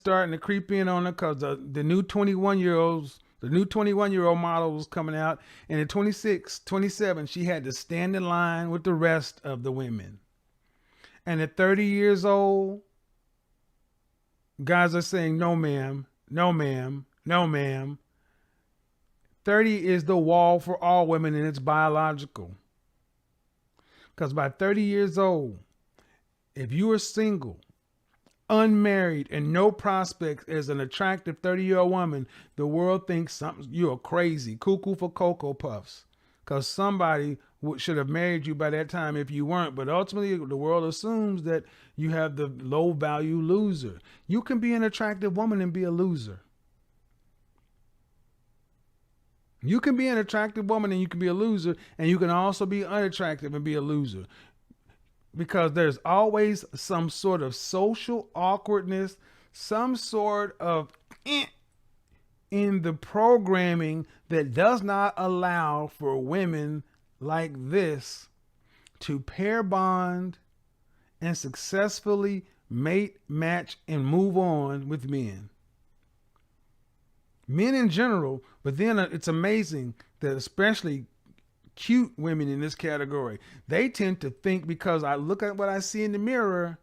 starting to creep in on her because the new 21-year-olds, the new 21-year-old model was coming out. And at 26, 27, she had to stand in line with the rest of the women. And at 30 years old, guys are saying, no, ma'am, no, ma'am, no, ma'am. 30 is the wall for all women, and it's biological. Because by 30 years old, if you are single, unmarried, and no prospects as an attractive 30-year-old woman, the world thinks something you're crazy, cuckoo for Cocoa Puffs. Because somebody should have married you by that time if you weren't. But ultimately, the world assumes that you have the low value loser. You can be an attractive woman and be a loser. You can be an attractive woman and you can be a loser, and you can also be unattractive and be a loser. Because there's always some sort of social awkwardness, some sort of in the programming that does not allow for women like this to pair bond and successfully mate, match, and move on with men. Men in general, but then it's amazing that especially cute women in this category, they tend to think because I look at what I see in the mirror,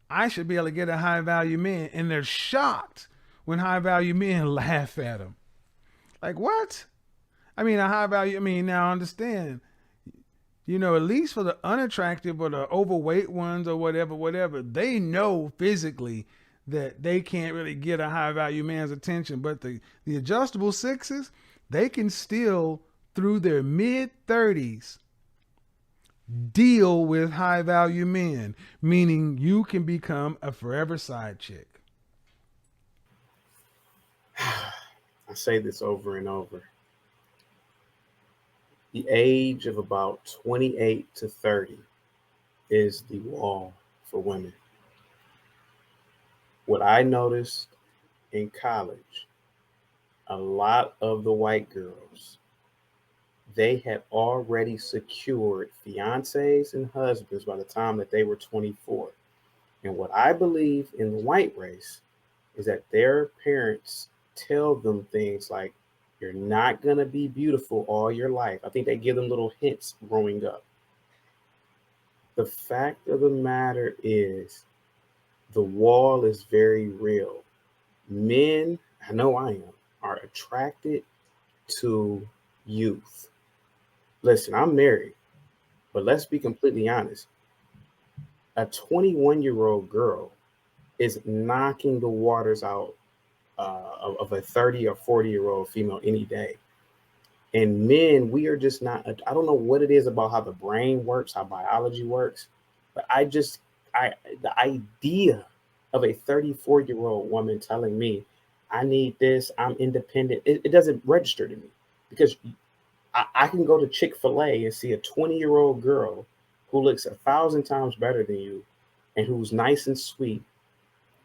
I should be able to get a high value man. And they're shocked when high value men laugh at them. Like, what? I mean, a high value, I mean, now I understand, at least for the unattractive or the overweight ones or whatever, they know physically that they can't really get a high value man's attention. But the adjustable sixes, they can still, through their mid 30s, deal with high value men, meaning you can become a forever side chick. I say this over and over. The age of about 28 to 30 is the wall for women. What I noticed in college, a lot of the white girls, they had already secured fiancés and husbands by the time that they were 24. And what I believe in the white race is that their parents tell them things like, you're not going to be beautiful all your life. I think they give them little hints growing up. The fact of the matter is, the wall is very real. Men, I know I am, are attracted to youth. Listen, I'm married, but let's be completely honest. A 21-year-old girl is knocking the waters out of a 30 or 40-year-old female any day. And men, we are just not, I don't know what it is about how the brain works, how biology works, but the idea of a 34-year-old woman telling me, I need this, I'm independent, it doesn't register to me because I can go to Chick-fil-A and see a 20-year-old girl who looks 1,000 times better than you and who's nice and sweet,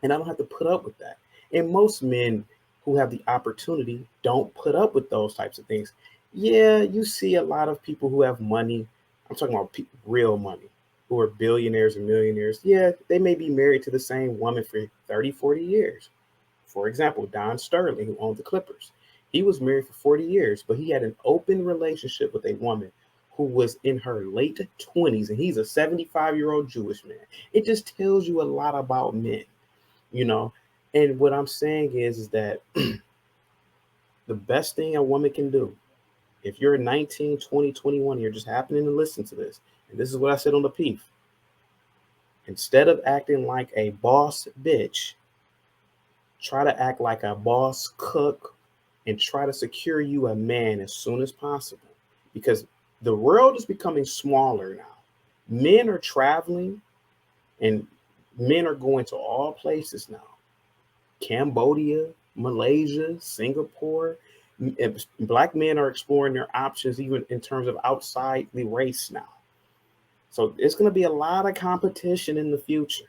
and I don't have to put up with that. And most men who have the opportunity don't put up with those types of things. Yeah, you see a lot of people who have money. I'm talking about real money, who are billionaires and millionaires. Yeah, they may be married to the same woman for 30, 40 years. For example, Don Sterling, who owned the Clippers. He was married for 40 years, but he had an open relationship with a woman who was in her late 20s, and he's a 75-year-old Jewish man. It just tells you a lot about men, you know. And what I'm saying is that the best thing a woman can do, if you're 19, 20, 21, you're just happening to listen to this, and this is what I said on the PEEF, instead of acting like a boss bitch, try to act like a boss cook and try to secure you a man as soon as possible, because the world is becoming smaller now. Men are traveling and men are going to all places now. Cambodia, Malaysia, Singapore. Black men are exploring their options even in terms of outside the race now. So it's going to be a lot of competition in the future.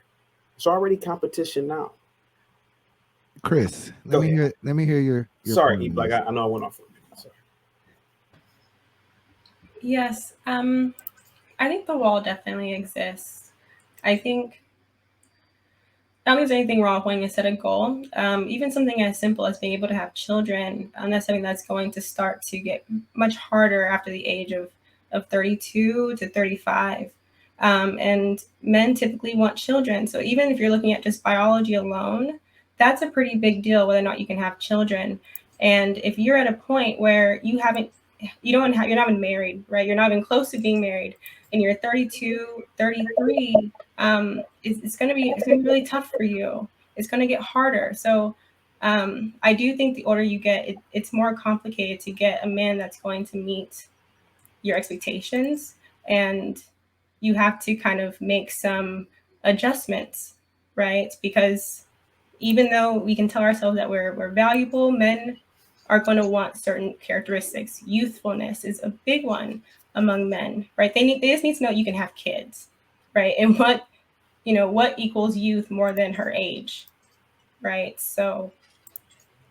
It's already competition now. Chris, Go ahead. let me hear your Sorry, point on eBlack. this. I know I went off for a minute. Sorry. Yes, I think the wall definitely exists. I think I don't think there's anything wrong with wanting to set a goal. Even something as simple as being able to have children, that's something that's going to start to get much harder after the age of 32 to 35. And men typically want children. So even if you're looking at just biology alone, that's a pretty big deal whether or not you can have children. And if you're at a point where you're not even married, right? You're not even close to being married, and you're 32, 33, it's going to be really tough for you. It's going to get harder. So I do think the older you get, it's more complicated to get a man that's going to meet your expectations, and you have to kind of make some adjustments, right? Because even though we can tell ourselves that we're valuable, men are going to want certain characteristics. Youthfulness is a big one among men, right? They just need to know you can have kids, right? And what equals youth more than her age, right? So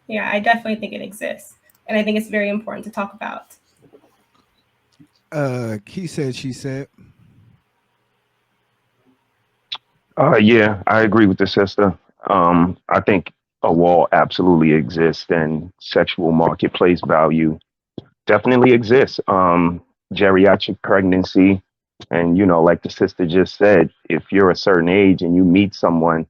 yeah, I definitely think it exists, and I think it's very important to talk about. He said, she said. Yeah, I agree with the sister. I think a wall absolutely exists, and sexual marketplace value definitely exists. Geriatric pregnancy, and like the sister just said, if you're a certain age and you meet someone,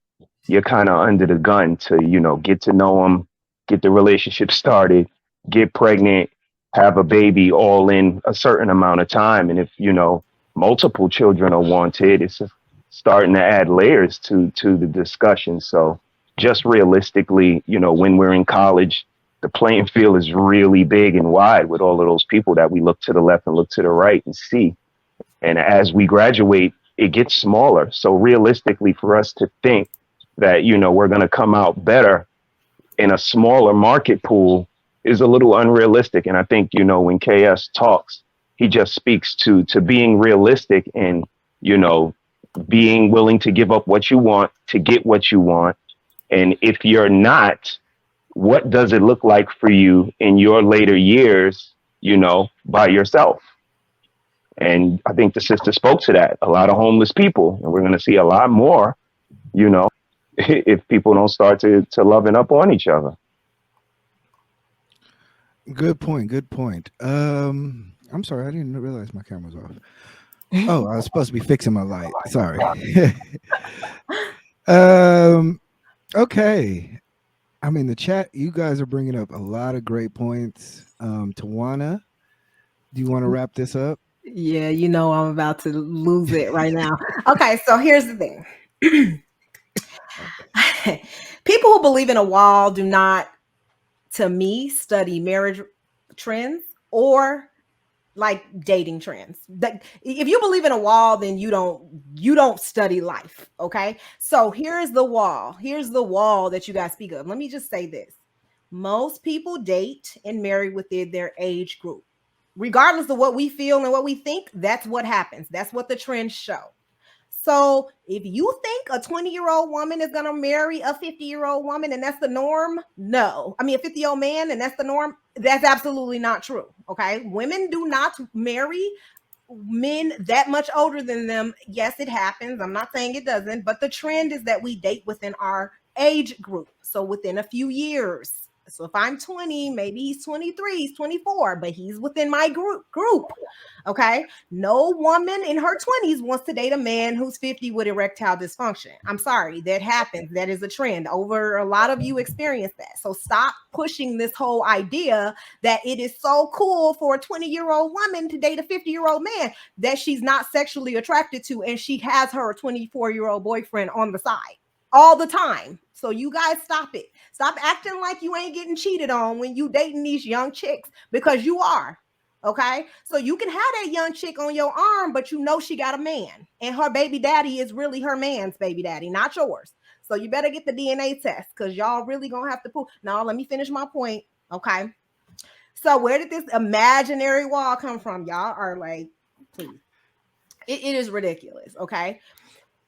you're kind of under the gun to get to know them, get the relationship started, get pregnant, have a baby, all in a certain amount of time. And if multiple children are wanted, it's just starting to add layers to the discussion. So just realistically, when we're in college, the playing field is really big and wide with all of those people that we look to the left and look to the right and see. And as we graduate, it gets smaller. So realistically, for us to think that, we're going to come out better in a smaller market pool is a little unrealistic. And I think, when KS talks, he just speaks to being realistic and, being willing to give up what you want to get what you want. And if you're not, what does it look like for you in your later years, by yourself? And I think the sister spoke to that. A lot of homeless people, and we're going to see a lot more, if people don't start to loving up on each other. Good point. Good point. I'm sorry, I didn't realize my camera was off. Oh, I was supposed to be fixing my light. Sorry. Okay. I mean, the chat, you guys are bringing up a lot of great points. Tawana, do you want to wrap this up? Yeah, I'm about to lose it right now. Okay, so here's the thing. People who believe in a wall do not, to me, study marriage trends or like dating trends. If you believe in a wall, then you don't study life. Okay, so here's the wall. Here's the wall that you guys speak of. Let me just say this: most people date and marry within their age group. Regardless of what we feel and what we think, that's what happens. That's what the trends show. So if you think a 20-year-old woman is going to marry a 50-year-old woman and that's the norm, no. I mean, a 50-year-old man and that's the norm, that's absolutely not true. Okay. Women do not marry men that much older than them. Yes, it happens. I'm not saying it doesn't, but the trend is that we date within our age group. So within a few years. So if I'm 20, maybe he's 23, he's 24, but he's within my group. Okay. No woman in her 20s wants to date a man who's 50 with erectile dysfunction. I'm sorry, that happens. That is a trend. Over a lot of you experience that. So stop pushing this whole idea that it is so cool for a 20-year-old woman to date a 50-year-old man that she's not sexually attracted to, and she has her 24-year-old boyfriend on the side all the time. So you guys stop it. Stop acting like you ain't getting cheated on when you dating these young chicks, because you are. Okay, so you can have that young chick on your arm, but she got a man, and her baby daddy is really her man's baby daddy, not yours. So you better get the DNA test, because y'all really gonna have to prove. Now, let me finish my point. Okay, so where did this imaginary wall come from? Y'all are like, please. It is ridiculous. Okay,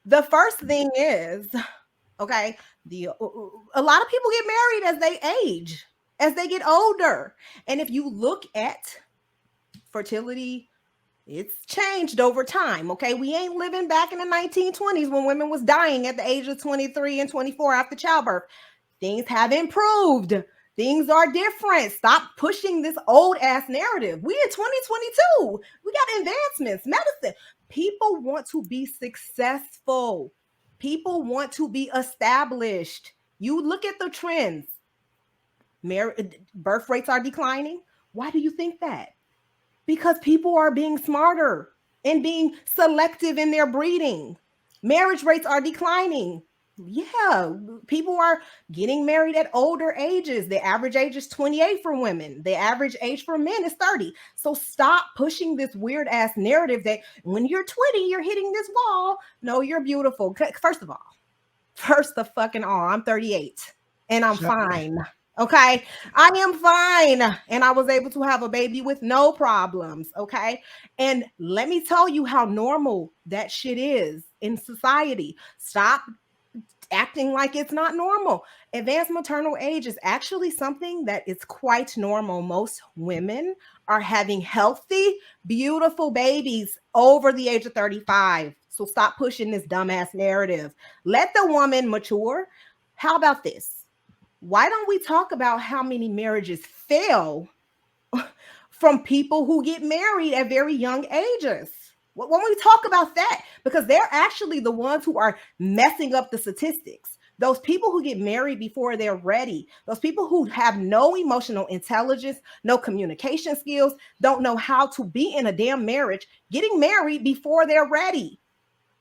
the first thing is, okay, a lot of people get married as they age, as they get older, and if you look at fertility It's changed over time. Okay. We ain't living back in the 1920s when women was dying at the age of 23 and 24 after childbirth. Things have improved. Things are different. Stop pushing this old ass narrative. We in 2022. We got advancements, medicine. People want to be successful. People want to be established. You look at the trends. Birth rates are declining. Why do you think that? Because people are being smarter and being selective in their breeding. Marriage rates are declining. Yeah, people are getting married at older ages. The average age is 28 for women. The average age for men is 30. So stop pushing this weird ass narrative that when you're 20, you're hitting this wall. No, you're beautiful. First of all, I'm 38 and I'm fine. Okay. I am fine. And I was able to have a baby with no problems. Okay. And let me tell you how normal that shit is in society. Stop acting like it's not normal. Advanced maternal age is actually something that is quite normal. Most women are having healthy, beautiful babies over the age of 35. So stop pushing this dumbass narrative. Let the woman mature. How about this? Why don't we talk about how many marriages fail from people who get married at very young ages? When we talk about that, because they're actually the ones who are messing up the statistics. Those people who get married before they're ready, those people who have no emotional intelligence, no communication skills, don't know how to be in a damn marriage, getting married before they're ready.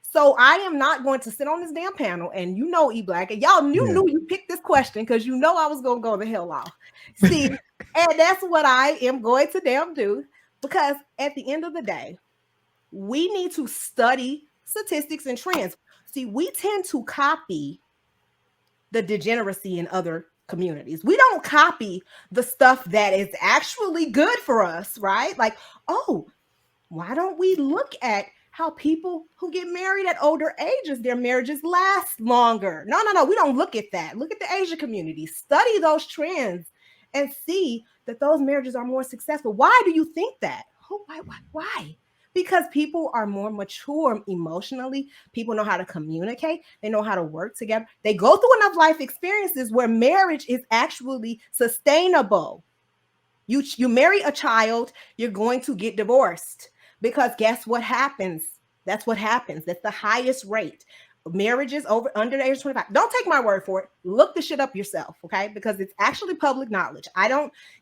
So I am not going to sit on this damn panel, and eBlack, and y'all knew you picked this question because you know I was going to go the hell off. See, and that's what I am going to damn do, because at the end of the day, we need to study statistics and trends. See, we tend to copy the degeneracy in other communities. We don't copy the stuff that is actually good for us, right? Like, oh, why don't we look at how people who get married at older ages, their marriages last longer? No. We don't look at that. Look at the Asian community. Study those trends and see that those marriages are more successful. Why do you think that? Why? Because people are more mature emotionally. People know how to communicate. They know how to work together. They go through enough life experiences where marriage is actually sustainable. You marry a child, you're going to get divorced. Because guess what happens? That's what happens. That's the highest rate. Marriages under the age of 25. Don't take my word for it. Look the shit up yourself, okay? Because it's actually public knowledge.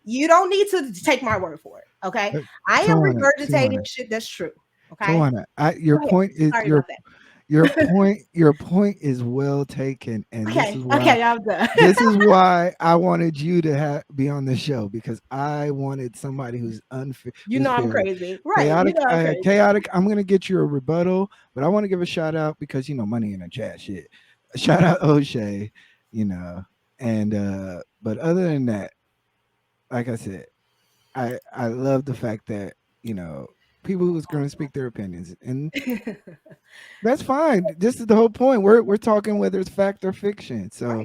You don't need to take my word for it, okay? I am regurgitating shit that's true. Okay. Tawana, your point is your point is well taken, and I'm done. This is why I wanted you to be on the show, because I wanted somebody who's unfair. I'm crazy, right? Chaotic. I'm gonna get you a rebuttal, but I want to give a shout out because money in the chat shit. Shout out O'Shea, and but other than that, like I said, I love the fact that people who's going to speak their opinions, and that's fine. This is the whole point. We're talking whether it's fact or fiction. So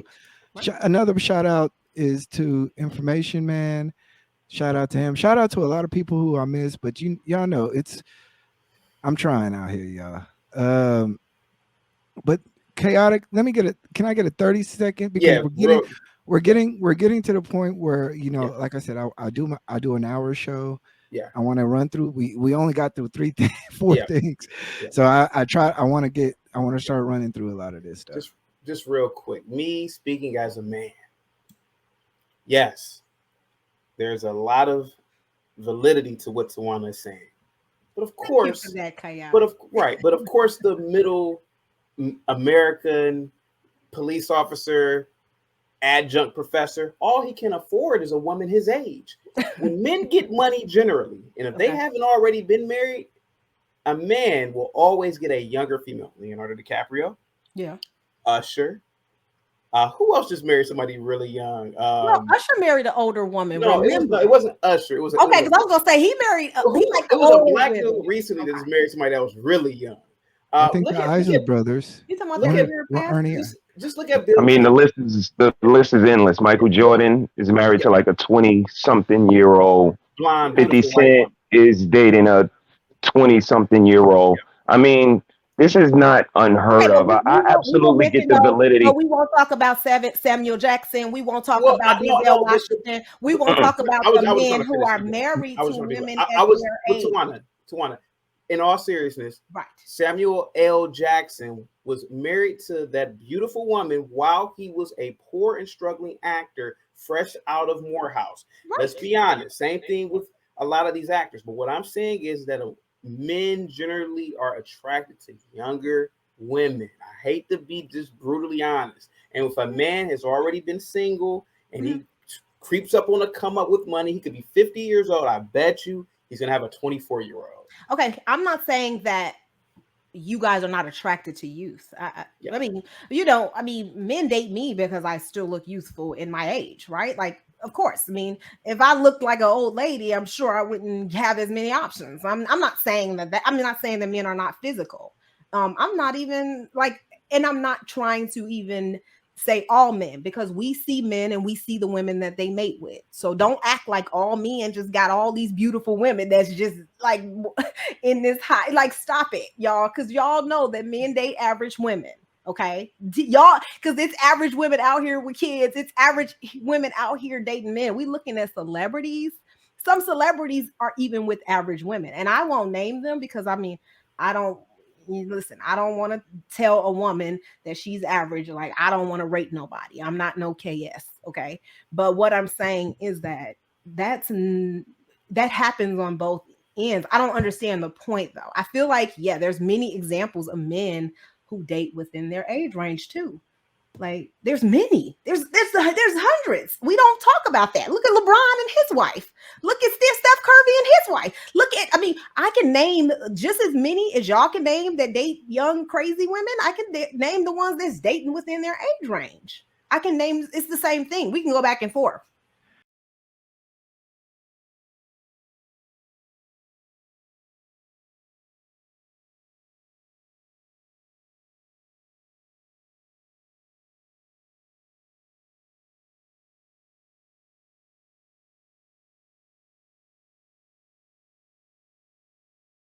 another shout out is to Information Man. Shout out to him. Shout out to a lot of people who I miss, but y'all know I'm trying out here, y'all. But Chaotic, can I get a 30-second? Because we're getting to the point where like I said, I do an hour show. Yeah, I want to run through. We only got through four things, so I want to start running through a lot of this stuff. Just real quick, me speaking as a man. Yes, there's a lot of validity to what Tawana is saying, but of course, but of course, the middle American police officer, adjunct professor, all he can afford is a woman his age. When men get money generally, and if they haven't already been married, a man will always get a younger female. Leonardo DiCaprio, Usher. Who else just married somebody really young? Usher married an older woman. No, it wasn't Usher. It was because I was gonna say he married. It was a black dude recently that just married somebody that was really young. I think the Isley brothers. You talking about Ernie? Just look at Bill. I mean, the list is endless. Michael Jordan is married to like a 20-something-year-old. Blonde, 50 Cent is dating a 20-something-year-old. I mean, this is not Okay, unheard but of. I we won't absolutely mention get the those. No, validity. we won't talk about Samuel Jackson. We won't talk Well, about no, Denzel no, Washington. We won't but talk about the I was trying men to who finish. are EJ. married I was to trying to be. women I at was, their but age. Tawana. In all seriousness, Right. Samuel L. Jackson was married to that beautiful woman while he was a poor and struggling actor, fresh out of Morehouse. Right. Let's be honest. Same thing with a lot of these actors. But what I'm saying is that men generally are attracted to younger women. I hate to be just brutally honest. And if a man has already been single and he creeps up on a come up with money, he could be 50 years old. I bet you he's gonna have a 24-year-old. Okay, I'm not saying that you guys are not attracted to youth. Yeah. I mean, you know, I mean, men date me because I still look youthful in my age, right? Like, of course. I mean, if I looked like an old lady, I'm sure I wouldn't have as many options. I'm not saying that I'm not saying that men are not physical. I'm not even like, and I'm not trying to even say all men, because we see men and we see the women that they mate with. So don't act like all men just got all these beautiful women that's just like in this high, like, stop it, y'all, because y'all know that men date average women. Okay, y'all, because it's average women out here with kids. It's average women out here dating men. We looking at celebrities. Some celebrities are even with average women, and I won't name them because I mean, I don't listen. I don't want to tell a woman that she's average. Like, I don't want to rate nobody. I'm not no KS. Okay, but what I'm saying is that that happens on both ends. I don't understand the point though. I feel like, yeah, there's many examples of men who date within their age range too. Like, there's many. There's hundreds. We don't talk about that. Look at LeBron and his wife. Look at Steph Curry and his wife. Look at, I mean, I can name just as many as y'all can name that date young, crazy women. I can name the ones that's dating within their age range. I can name, it's the same thing. We can go back and forth.